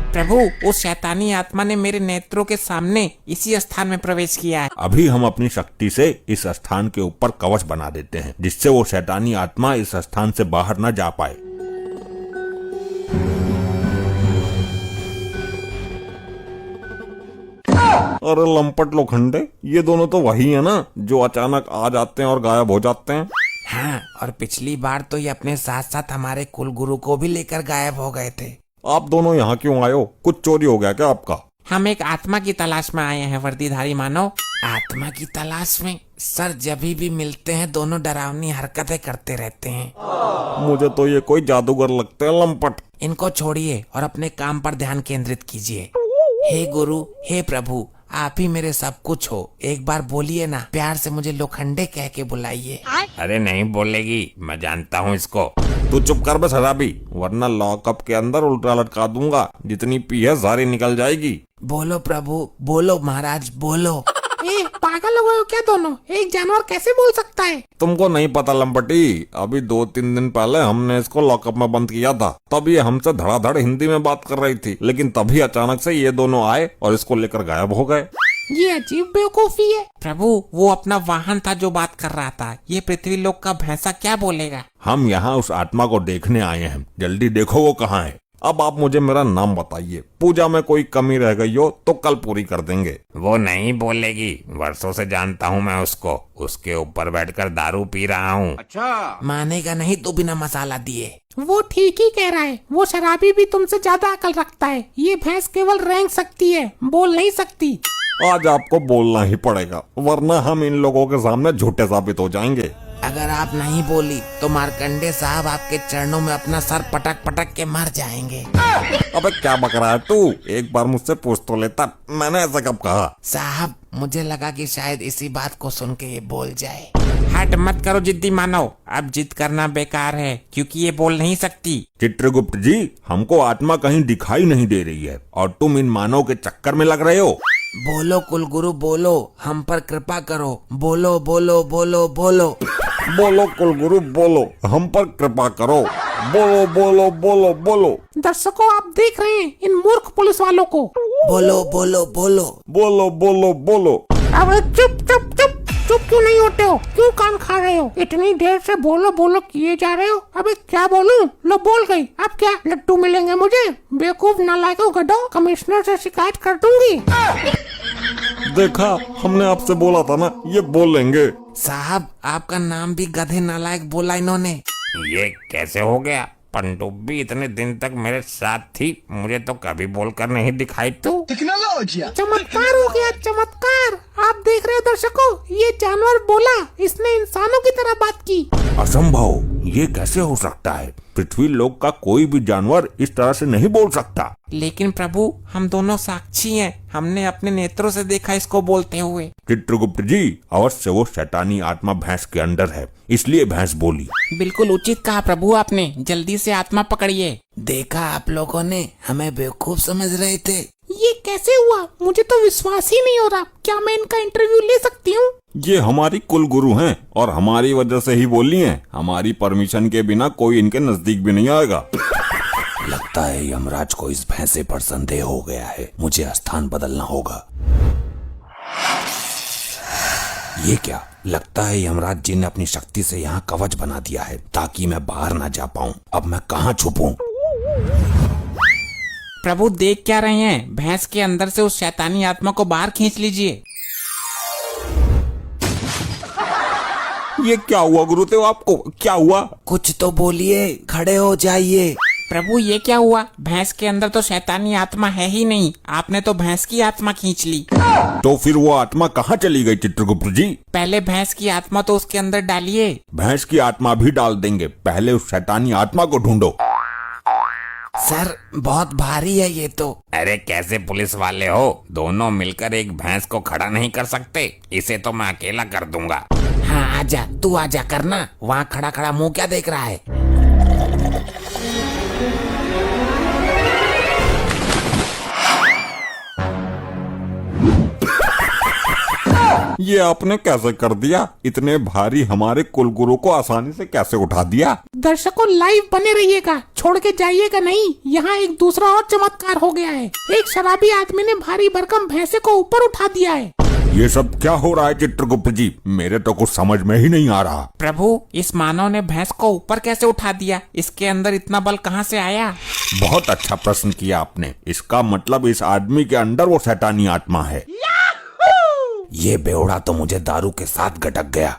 प्रभु, उस शैतानी आत्मा ने मेरे नेत्रों के सामने इसी स्थान में प्रवेश किया है। अभी हम अपनी शक्ति से इस स्थान के ऊपर कवच बना देते हैं, जिससे वो शैतानी आत्मा इस स्थान से बाहर न जा पाए। अरे लंपट लोखंडे, ये दोनों तो वही है ना जो अचानक आ जाते हैं और गायब हो जाते हैं। हाँ, और पिछली बार तो ये अपने साथ साथ हमारे कुल गुरु को भी लेकर गायब हो गए थे। आप दोनों यहाँ क्यों आए हो? कुछ चोरी हो गया क्या आपका? हम एक आत्मा की तलाश में आए हैं वर्दीधारी मानव। आत्मा की तलाश में? सर, जब भी मिलते हैं दोनों डरावनी हरकतें करते रहते हैं। मुझे तो ये कोई जादूगर लगते हैं लंपट। इनको छोड़िए और अपने काम पर ध्यान केंद्रित कीजिए। हे गुरु, हे प्रभु, आप ही मेरे सब कुछ हो। एक बार बोलिए ना, प्यार से मुझे लोखंडे कह के बुलाइए। अरे नहीं बोलेगी, मैं जानता हूँ इसको। तू चुप कर बे शराबी, वरना लॉकअप के अंदर उल्टा लटका दूंगा। जितनी पी है सारी निकल जाएगी। बोलो प्रभु, बोलो महाराज, बोलो। ए, पागल हो गए हो क्या दोनों? एक जानवर कैसे बोल सकता है? तुमको नहीं पता लंपटी, अभी 2-3 दिन पहले हमने इसको लॉकअप में बंद किया था। तब ये हमसे धड़ाधड़ हिंदी में बात कर रही थी, लेकिन तभी अचानक से ये दोनों आए और इसको लेकर गायब हो गए। ये अजीब बेवकूफी है। प्रभु, वो अपना वाहन था जो बात कर रहा था। ये पृथ्वी लोक का भैंसा क्या बोलेगा? हम यहाँ उस आत्मा को देखने आए हैं, जल्दी देखो वो कहाँ है। अब आप मुझे मेरा नाम बताइए, पूजा में कोई कमी रह गई हो तो कल पूरी कर देंगे। वो नहीं बोलेगी, वर्षों से जानता हूँ मैं उसको। उसके ऊपर बैठकर दारू पी रहा हूँ। अच्छा, मानेगा नहीं तो बिना मसाला दिए। वो ठीक ही कह रहा है। वो शराबी भी तुमसे ज्यादा अकल रखता है। ये भैंस केवल रेंग सकती है, बोल नहीं सकती। आज आपको बोलना ही पड़ेगा, वरना हम इन लोगों के सामने झूठे साबित हो जाएंगे। अगर आप नहीं बोली तो मार्कंडे साहब आपके चरणों में अपना सर पटक पटक के मर जाएंगे। अबे क्या बक रहा है तू? एक बार मुझसे पूछ तो लेता, मैंने ऐसा कब कहा? साहब, मुझे लगा कि शायद इसी बात को सुन के ये बोल जाए। हट मत करो जिद्दी मानव, अब जिद करना बेकार है क्योंकि ये बोल नहीं सकती। चित्रगुप्त जी, हमको आत्मा कहीं दिखाई नहीं दे रही है और तुम इन मानव के चक्कर में लग रहे हो। बोलो कुलगुरु, बोलो, हम पर कृपा करो। बोलो बोलो बोलो बोलो। बोलो कुलगुरु, बोलो, हम पर कृपा करो। बोलो बोलो बोलो बोलो। दर्शकों, आप देख रहे हैं इन मूर्ख पुलिस वालों को। बोलो बोलो बोलो। बोलो बोलो बोलो। अबे चुप चुप चुप चुप क्यों नहीं होते हो? क्यों कान खा रहे हो? इतनी देर से बोलो बोलो किए जा रहे हो। अबे क्या बोलूं? लो बोल गई। अब क्या लड्डू मिलेंगे मुझे? बेवकूफ नालायकों, गधों, कमिश्नर से शिकायत कर दूंगी। देखा, हमने आपसे बोला था ना, ये बोलेंगे। साहब, आपका नाम भी गधे नालायक बोला इन्होंने। ये कैसे हो गया? पनडुब्बी इतने दिन तक मेरे साथ थी, मुझे तो कभी बोलकर नहीं दिखाई। तो चमत्कार हो गया, चमत्कार। आप देख रहे हो दर्शकों, ये जानवर बोला, इसने इंसानों की तरह बात की। असंभव, ये कैसे हो सकता है? पृथ्वी लोक का कोई भी जानवर इस तरह से नहीं बोल सकता। लेकिन प्रभु, हम दोनों साक्षी हैं। हमने अपने नेत्रों से देखा इसको बोलते हुए। चित्रगुप्त जी, अवश्य वो शैतानी आत्मा भैंस के अंदर है, इसलिए भैंस बोली। बिल्कुल उचित कहा प्रभु आपने। जल्दी से आत्मा पकड़िए। देखा, आप लोगों ने हमें बेवकूफ समझ रहे थे। ये कैसे हुआ? मुझे तो विश्वास ही नहीं हो रहा। क्या मैं इनका इंटरव्यू ले सकती हूँ? ये हमारी कुल गुरु हैं और हमारी वजह से ही बोली हैं। हमारी परमिशन के बिना कोई इनके नजदीक भी नहीं आएगा। लगता है यमराज को इस भैंसे पर संदेह हो गया है। मुझे स्थान बदलना होगा। ये क्या? लगता है यमराज जी ने अपनी शक्ति से यहाँ कवच बना दिया है ताकि मैं बाहर ना जा पाऊँ। अब मैं कहाँ छुपूं? प्रभु, देख क्या रहे हैं? भैंस के अंदर से उस शैतानी आत्मा को बाहर खींच लीजिए। ये क्या हुआ गुरुदेव? आपको क्या हुआ? कुछ तो बोलिए, खड़े हो जाइए। प्रभु, ये क्या हुआ? भैंस के अंदर तो शैतानी आत्मा है ही नहीं। आपने तो भैंस की आत्मा खींच ली। तो फिर वो आत्मा कहाँ चली गई चित्रगुप्त जी? पहले भैंस की आत्मा तो उसके अंदर डालिए। भैंस की आत्मा भी डाल देंगे, पहले उस शैतानी आत्मा को ढूंढो। सर, बहुत भारी है ये तो। अरे कैसे पुलिस वाले हो? दोनों मिलकर एक भैंस को खड़ा नहीं कर सकते? इसे तो मैं अकेला कर दूंगा। हाँ, आजा, तू आजा करना। वहाँ खड़ा खड़ा मुंह क्या देख रहा है? ये आपने कैसे कर दिया? इतने भारी हमारे कुलगुरु को आसानी से कैसे उठा दिया? दर्शकों लाइव बने रहिएगा, छोड़ के जाइएगा नहीं। यहाँ एक दूसरा और चमत्कार हो गया है। एक शराबी आदमी ने भारी भरकम भैंसे को ऊपर उठा दिया है। ये सब क्या हो रहा है चित्रगुप्त जी? मेरे तो कुछ समझ में ही नहीं आ रहा। प्रभु, इस मानव ने भैंस को ऊपर कैसे उठा दिया? इसके अंदर इतना बल कहाँ से आया? बहुत अच्छा प्रश्न किया आपने। इसका मतलब इस आदमी के अंदर वो शैतानी आत्मा है। ये बेवड़ा तो मुझे दारू के साथ गटक गया।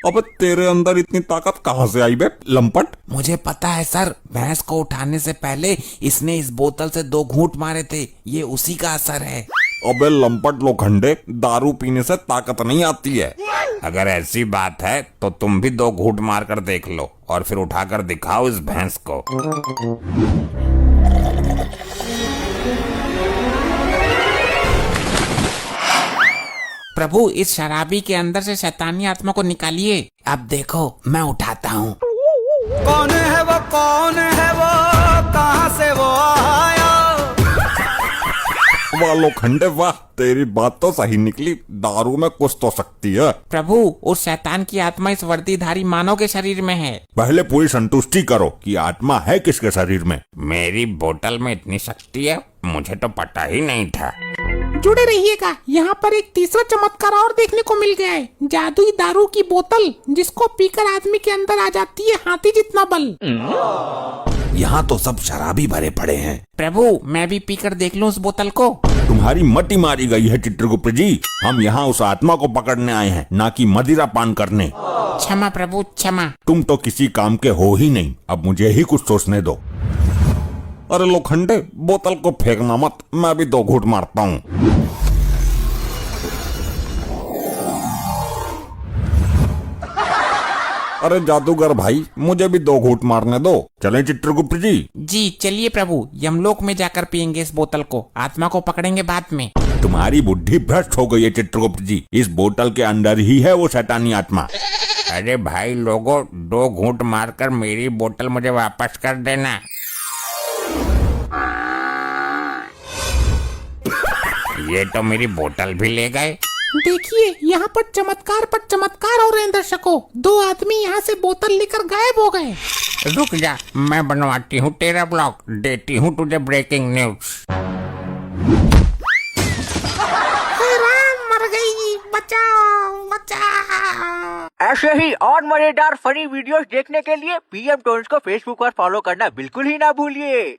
अबे तेरे अंदर इतनी ताकत कहाँ से आई बे लंपट? मुझे पता है सर, भैंस को उठाने से पहले इसने इस बोतल से 2 घूंट मारे थे। ये उसी का असर है। अबे लंपट लोखंडे, दारू पीने से ताकत नहीं आती है। अगर ऐसी बात है तो तुम भी 2 घूंट मार कर देख लो और फिर उठाकर दिखाओ इस भैंस को। प्रभु, इस शराबी के अंदर से शैतानी आत्मा को निकालिए। अब देखो मैं उठाता हूँ। कौन है वो, कौन है वो, कहाँ से वो आया? वाह लोखंडे वाह, तेरी बात तो सही निकली। दारू में कुछ तो शक्ति है। प्रभु, उस शैतान की आत्मा इस वर्दीधारी मानव के शरीर में है। पहले पूरी संतुष्टि करो कि आत्मा है किसके शरीर में। मेरी बोतल में इतनी शक्ति है, मुझे तो पता ही नहीं था। जुड़े रहिएगा, यहाँ पर एक तीसरा चमत्कार और देखने को मिल गया है। जादुई दारू की बोतल जिसको पीकर आदमी के अंदर आ जाती है हाथी जितना बल। यहाँ तो सब शराबी भरे पड़े हैं। प्रभु, मैं भी पीकर देख लूं उस बोतल को। तुम्हारी मति मारी गई है चित्रगुप्त जी। हम यहाँ उस आत्मा को पकड़ने आए हैं, ना कि मदिरा पान करने। क्षमा प्रभु, क्षमा। तुम तो किसी काम के हो ही नहीं। अब मुझे ही कुछ सोचने दो। अरे लोखंडे, बोतल को फेंकना मत, मैं भी 2 घूंट मारता हूँ। अरे जादूगर भाई, मुझे भी 2 घूंट मारने दो। चलें चित्रगुप्त जी? जी चलिए प्रभु, यमलोक में जाकर पियेंगे इस बोतल को। आत्मा को पकड़ेंगे बाद में। तुम्हारी बुद्धि भ्रष्ट हो गई है चित्रगुप्त जी। इस बोतल के अंदर ही है वो शैतानी आत्मा। अरे भाई लोगों, 2 घूंट मारकर मेरी बोतल मुझे वापस कर देना। ये तो मेरी बोतल भी ले गए। देखिए यहाँ पर चमत्कार हो रहे हैं दर्शकों। 2 आदमी यहाँ से बोतल लेकर गायब हो गए। रुक जा, मैं बनवाती हूँ तेरा ब्लॉग, देती हूँ तुझे ब्रेकिंग न्यूज। हे राम, मर गई, बचाओ बचाओ। ऐसे ही और मजेदार फनी वीडियोस देखने के लिए PM टोन्स को फेसबुक पर फॉलो करना बिल्कुल ही ना भूलिए।